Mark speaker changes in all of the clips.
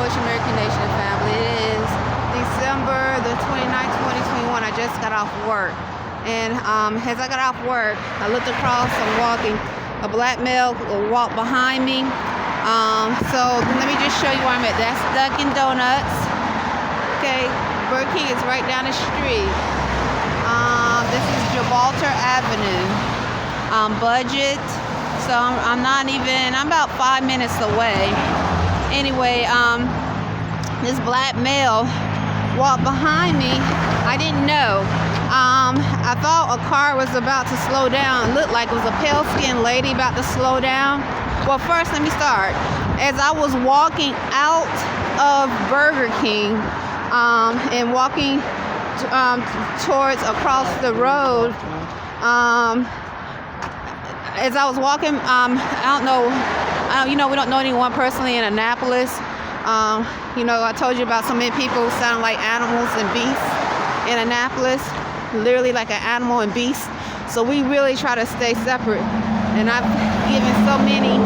Speaker 1: Moorish American Nation family. It is December the 29th, 2021. I just got off work. And as I got off work, I looked across, I'm walking. A black male walked behind me. So let me just show you where I'm at. That's Dunkin' Donuts. Okay, Burger King is right down the street. This is Gibraltar Avenue. Budget. So I'm about 5 minutes away. Anyway, this black male walked behind me. I didn't know. I thought a car was about to slow down. It looked like it was a pale-skinned lady about to slow down. Well, first let me start. As I was walking out of Burger King and walking towards across the road, as I was walking, I don't know, we don't know anyone personally in Annapolis. I told you about so many people who sound like animals and beasts in Annapolis, literally like an animal and beast. So we really try to stay separate. And I've given so many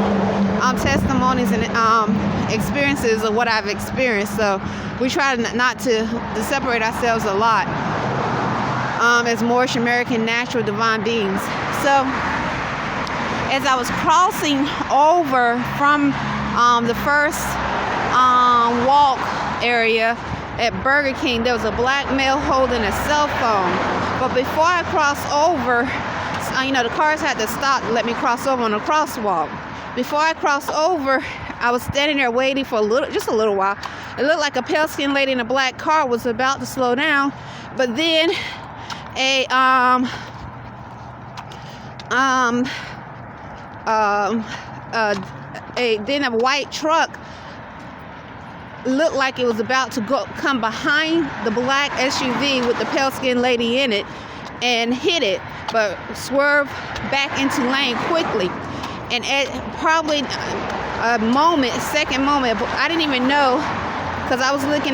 Speaker 1: testimonies and experiences of what I've experienced. So we try not to separate ourselves a lot as Moorish American natural divine beings. So as I was crossing over from the first walk area at Burger King, there was a black male holding a cell phone. But before I crossed over, the cars had to stop to let me cross over on a crosswalk. Before I crossed over, I was standing there waiting for just a little while. It looked like a pale-skinned lady in a black car was about to slow down, but then a white truck looked like it was about to come behind the black SUV with the pale-skinned lady in it and hit it, but swerved back into lane quickly. And at probably second moment, I didn't even know, because I was looking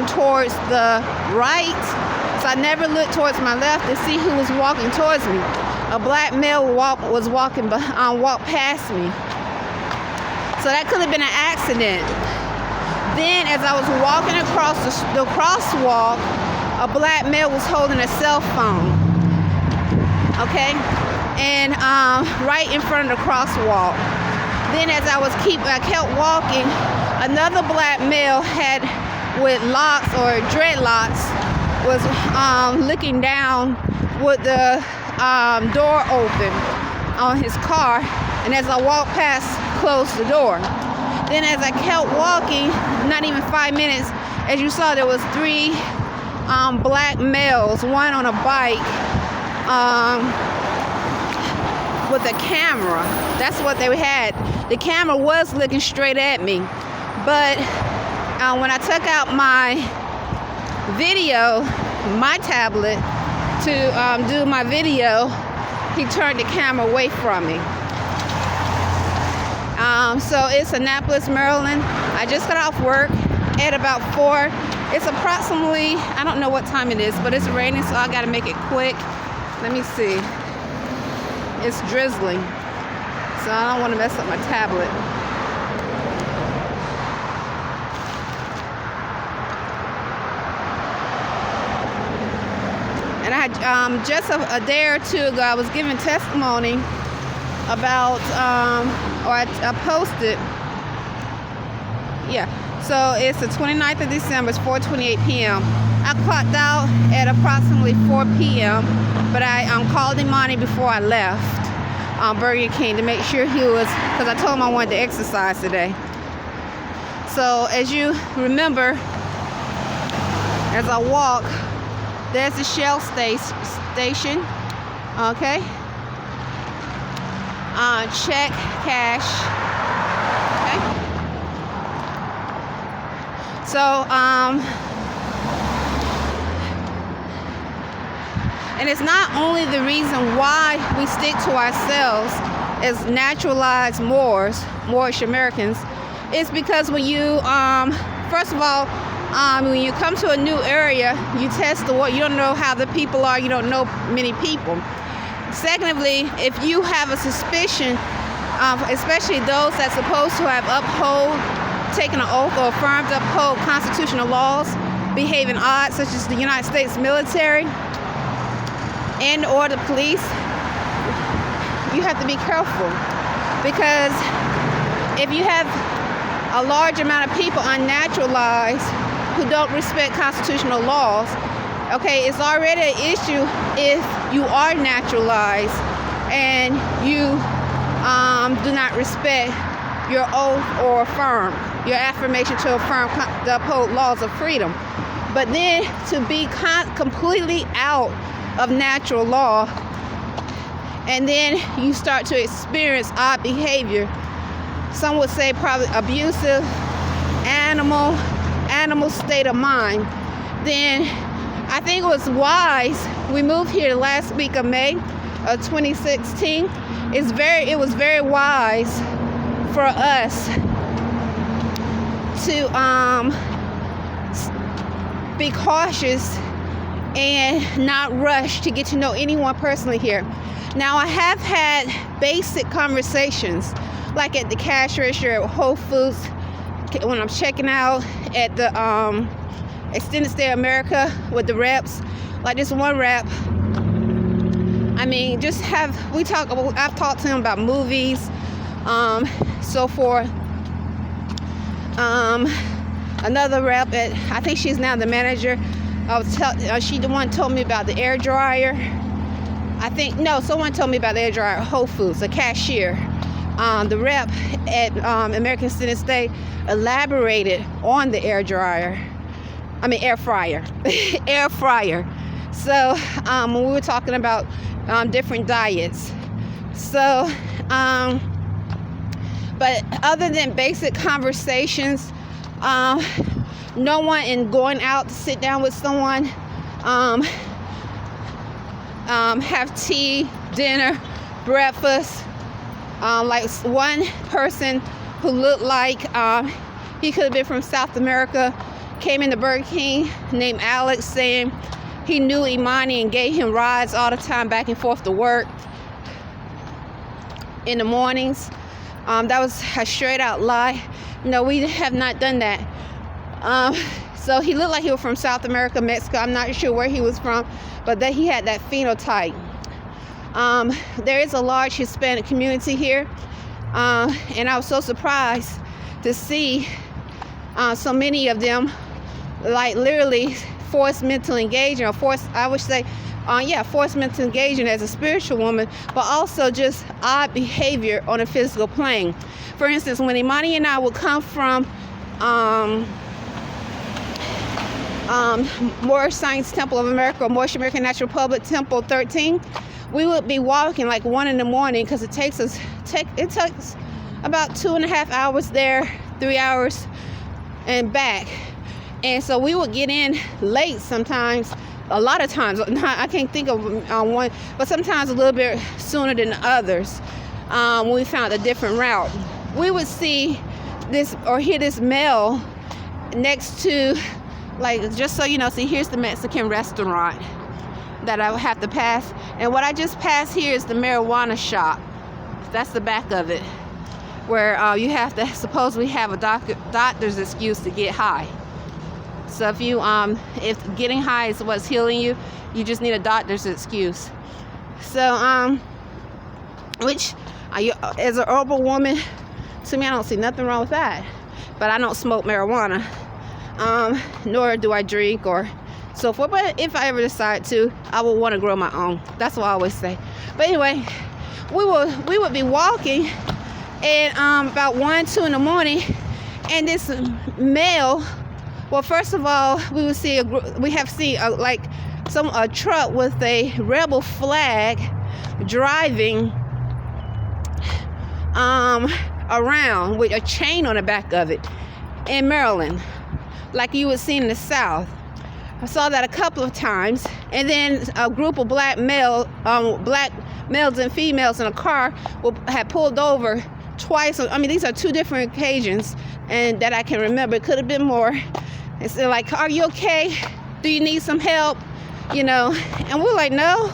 Speaker 1: towards the right, so I never looked towards my left to see who was walking towards me. A black male walked past me. So that could have been an accident. Then as I was walking across the crosswalk, a black male was holding a cell phone. Okay? And right in front of the crosswalk. Then as I kept walking, another black male with locks or dreadlocks was looking down with the door open on his car, and as I walked past, closed the door. Then as I kept walking, not even 5 minutes, as you saw, there was 3 black males, one on a bike with a camera. That's what they had. The camera was looking straight at me, but when I took out my video, my tablet, to do my video, he turned the camera away from me. So it's Annapolis, Maryland. I just got off work at about 4. It's approximately, I don't know what time it is, but it's raining, so I gotta make it quick. Let me see. It's drizzling, so I don't want to mess up my tablet. And I had just a day or two ago, I was giving testimony about, I posted, so it's the 29th of December, it's 4:28 p.m. I clocked out at approximately 4 p.m., but I called Imani before I left Burger King to make sure he was, because I told him I wanted to exercise today. So as you remember, as I walk, there's the Shell station, okay? Check, cash, okay? So, and it's not only the reason why we stick to ourselves as naturalized Moorish Americans, it's because when you, first of all, when you come to a new area, you test the water. You don't know how the people are. You don't know many people. Secondly, if you have a suspicion, especially those that's supposed to have uphold taken an oath or affirmed to uphold constitutional laws, behaving odd, such as the United States military and or the police, you have to be careful, because if you have a large amount of people unnaturalized who don't respect constitutional laws, okay, it's already an issue if you are naturalized and you do not respect your oath or affirm your affirmation to affirm the uphold laws of freedom. But then to be completely out of natural law, and then you start to experience odd behavior, some would say probably abusive, animal state of mind, then I think it was wise. We moved here last week of May of 2016. It was very wise for us to be cautious and not rush to get to know anyone personally here. Now, I have had basic conversations, like at the cash register at Whole Foods, when I'm checking out at the Extended Stay America with the reps, like this one rep. I mean, I've talked to him about movies, so forth. Another rep, I think she's now the manager. She the one told me about the air dryer. Someone told me about the air dryer at Whole Foods, the cashier. The rep at American Extended Stay elaborated on the air fryer. Air fryer. So when we were talking about different diets. So, but other than basic conversations, no one in going out to sit down with someone, have tea, dinner, breakfast. Like one person who looked like he could have been from South America came into Burger King, named Alex, saying he knew Imani and gave him rides all the time back and forth to work in the mornings. That was a straight out lie. No, we have not done that. So he looked like he was from South America, Mexico. I'm not sure where he was from, but that he had that phenotype. There is a large Hispanic community here, and I was so surprised to see so many of them, like literally forced mental engagement, or forced mental engagement as a spiritual woman, but also just odd behavior on a physical plane. For instance, when Imani and I would come from Moorish Science Temple of America, or Moorish American Natural Republic Temple 13, we would be walking like 1 a.m, because it takes about 2.5 hours there, 3 hours and back. And so we would get in late sometimes, a lot of times. I can't think of one, but sometimes a little bit sooner than others. When we found a different route, we would see this or hear this male next to, like, just so you know, see, here's the Mexican restaurant that I would have to pass. And what I just passed here is the marijuana shop. That's the back of it, where you have to supposedly have a doctor's excuse to get high. So if getting high is what's healing you, you just need a doctor's excuse. So, which, as an herbal woman, to me, I don't see nothing wrong with that. But I don't smoke marijuana, nor do I drink or so forth. But if I ever decide to, I would want to grow my own. That's what I always say. But anyway, we would be walking, and about 1, 2 in the morning, and this male. Well, first of all, we would see a truck with a rebel flag driving around with a chain on the back of it in Maryland, like you would see in the South. I saw that a couple of times, and then a group of black males and females in a car had pulled over twice. I mean, these are 2 different occasions, and that I can remember. It could have been more. It's like, are you okay? Do you need some help? And we're like, no.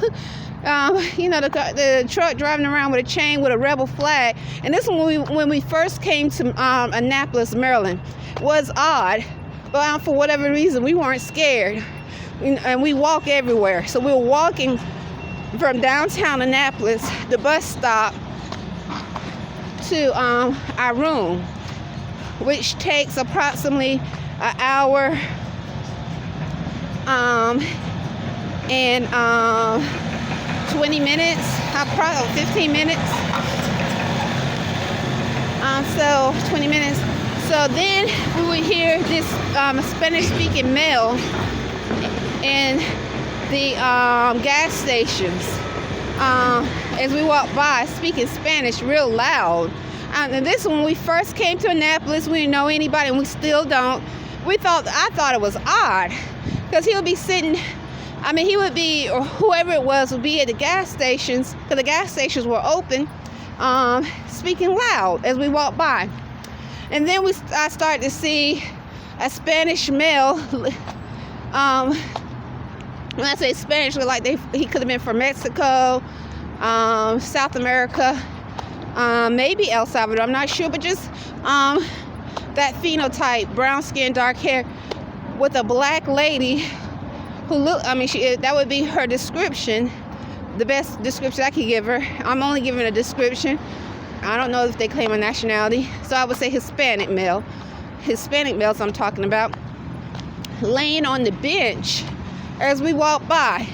Speaker 1: the truck driving around with a chain with a rebel flag. And this one, when we first came to Annapolis, Maryland, was odd. But for whatever reason, we weren't scared. And we walk everywhere. So we were walking from downtown Annapolis, the bus stop, to our room, which takes approximately an hour and 20 minutes, probably 15 minutes. So 20 minutes. So then we would hear this Spanish-speaking male in the gas stations as we walked by, speaking Spanish real loud. And this, when we first came to Annapolis, we didn't know anybody, and we still don't. I thought it was odd, because he would be sitting, he would be, or whoever it was, would be at the gas stations, because the gas stations were open, speaking loud as we walked by. And then I started to see a Spanish male. When I say Spanish, like he could have been from Mexico, South America, maybe El Salvador, I'm not sure, but just that phenotype, brown skin, dark hair, with a black lady who looked, that would be her description, the best description I could give her. I'm only giving a description. I don't know if they claim a nationality, so I would say Hispanic males I'm talking about, laying on the bench as we walk by.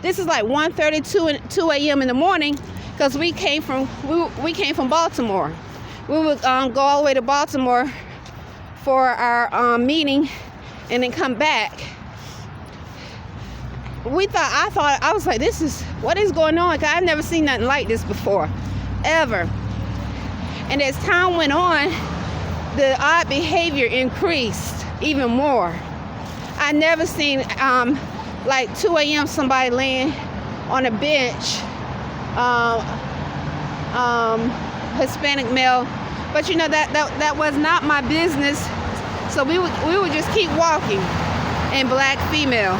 Speaker 1: This is like 1:32 and 2 a.m. in the morning, because we came from Baltimore. We would go all the way to Baltimore for our meeting, and then come back. I was like, what is going on? 'Cause I've never seen nothing like this before, ever. And as time went on, the odd behavior increased even more. I never seen like 2 a.m. somebody laying on a bench, Hispanic male, but that was not my business. So we would just keep walking, and black female.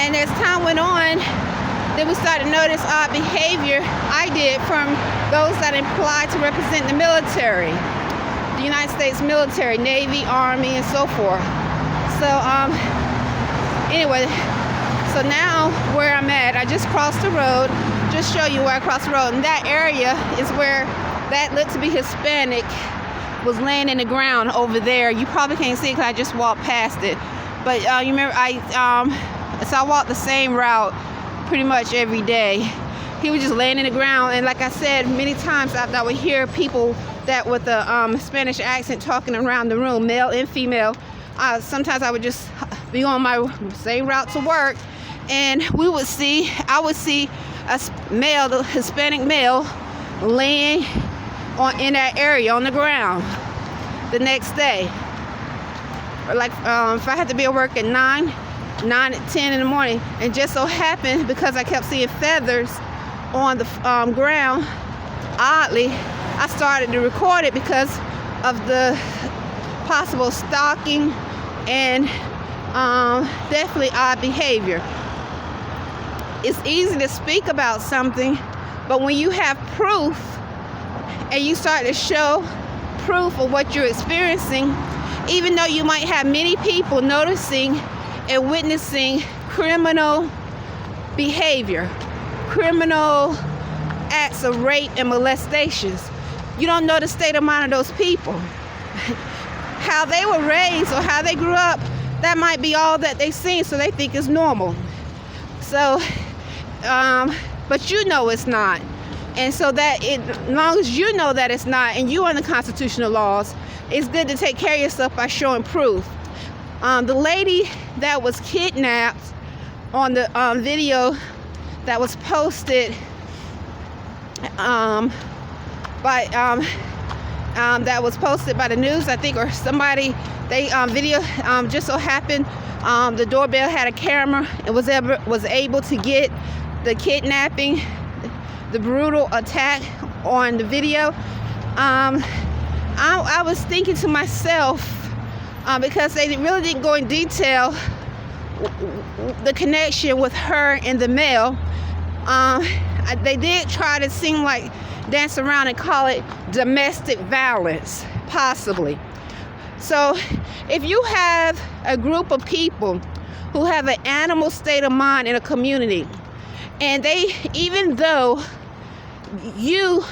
Speaker 1: And as time went on, then we started to notice odd behavior I did from those that applied to represent the military, the United States military, Navy, Army, and so forth. So anyway, so now where I'm at, I just crossed the road, just show you where I crossed the road. And that area is where that looked to be Hispanic was laying in the ground over there. You probably can't see it because I just walked past it. But you remember, so I walked the same route pretty much every day. He was just laying in the ground, and like I said, many times I would hear people that with a Spanish accent talking around the room, male and female. Sometimes I would just be on my same route to work, and I would see a male, the Hispanic male, laying in that area on the ground the next day. Or like if I had to be at work at 9 at 10 in the morning, and just so happened, because I kept seeing feathers on the ground, oddly, I started to record it because of the possible stalking and definitely odd behavior. It's easy to speak about something, but when you have proof and you start to show proof of what you're experiencing, even though you might have many people noticing and witnessing criminal behavior, criminal acts of rape and molestations, you don't know the state of mind of those people. How they were raised or how they grew up, that might be all that they've seen, so they think it's normal. So, but you know it's not. And so as long as you know that it's not, and you under constitutional laws, it's good to take care of yourself by showing proof. The lady that was kidnapped on the video that was posted that was posted by the news, I think, or somebody, they video just so happened the doorbell had a camera and was able to get the kidnapping, the brutal attack on the video. I was thinking to myself, because they really didn't go in detail the connection with her and the male. They did try to seem like dance around and call it domestic violence, possibly. So if you have a group of people who have an animal state of mind in a community, and they, even though you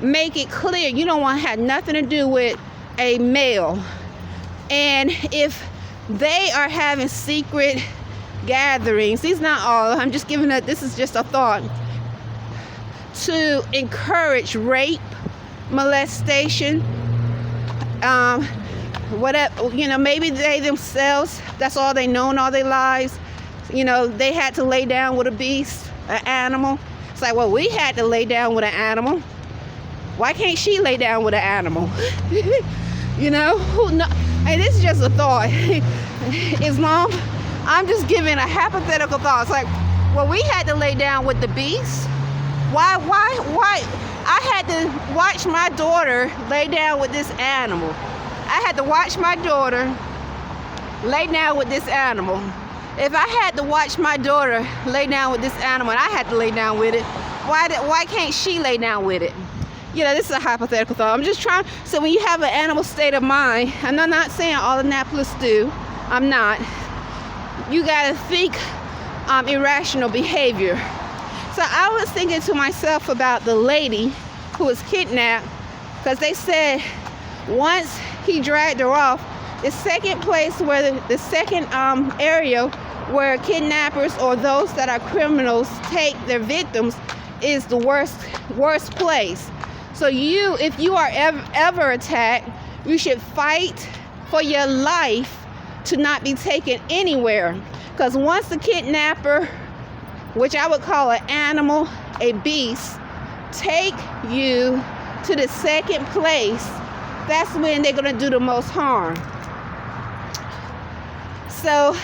Speaker 1: make it clear you don't want to have nothing to do with a male, and if they are having secret gatherings, these not all, I'm just giving this is just a thought, to encourage rape, molestation, whatever, maybe they themselves, that's all they known all their lives. They had to lay down with a beast, an animal. It's like, well, we had to lay down with an animal. Why can't she lay down with an animal? Who know? And this is just a thought. Islam, I'm just giving a hypothetical thought. It's like, well, we had to lay down with the beast. Why? I had to watch my daughter lay down with this animal. I had to watch my daughter lay down with this animal. If I had to watch my daughter lay down with this animal and I had to lay down with it, why can't she lay down with it? This is a hypothetical thought. I'm just trying. So when you have an animal state of mind, and I'm not saying all Annapolis do, I'm not. You got to think irrational behavior. So I was thinking to myself about the lady who was kidnapped, because they said once he dragged her off, the second place where the second area where kidnappers or those that are criminals take their victims is the worst place. So if you are ever attacked, you should fight for your life to not be taken anywhere. Because once the kidnapper, which I would call an animal, a beast, take you to the second place, that's when they're going to do the most harm. So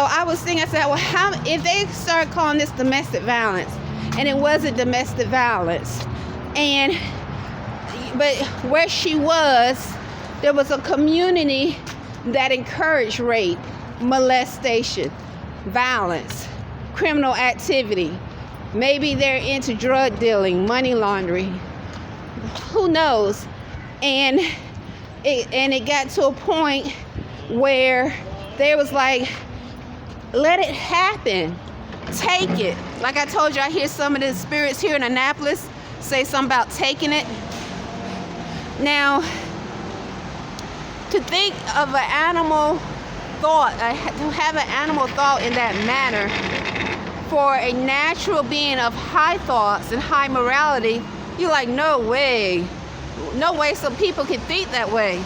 Speaker 1: I was thinking, I said, well, if they start calling this domestic violence, and it wasn't domestic violence, but where she was, there was a community that encouraged rape, molestation, violence, criminal activity. Maybe they're into drug dealing, money laundering. Who knows? And it got to a point where they was like, let it happen. Take it. Like I told you, I hear some of the spirits here in Annapolis say something about taking it. Now, to think of an animal thought, to have an animal thought in that manner, for a natural being of high thoughts and high morality, you're like, no way some people can think that way.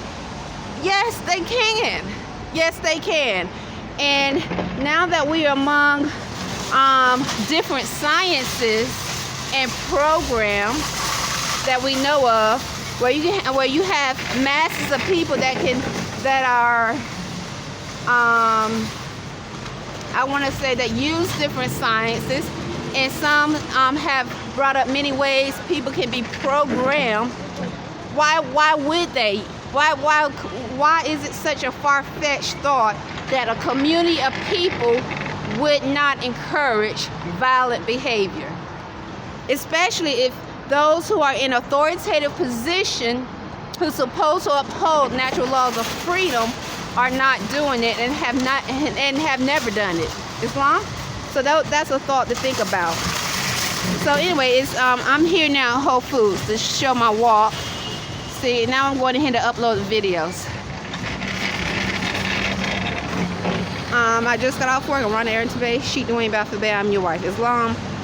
Speaker 1: Yes, they can. Yes, they can. And now that we are among different sciences and programs that we know of, where you have masses of people that are I want to say that use different sciences, and some have brought up many ways people can be programmed. Why would they? Why is it such a far-fetched thought that a community of people would not encourage violent behavior? Especially if those who are in authoritative position, who are supposed to uphold natural laws of freedom, are not doing it and have never done it. Islam? So that's a thought to think about. So anyway, I'm here now at Whole Foods to show my walk. See, now I'm going ahead to upload the videos. I just got off work. I'm running Arrington-Bey, Sheet Dwayne Bay. I'm your wife, Islam.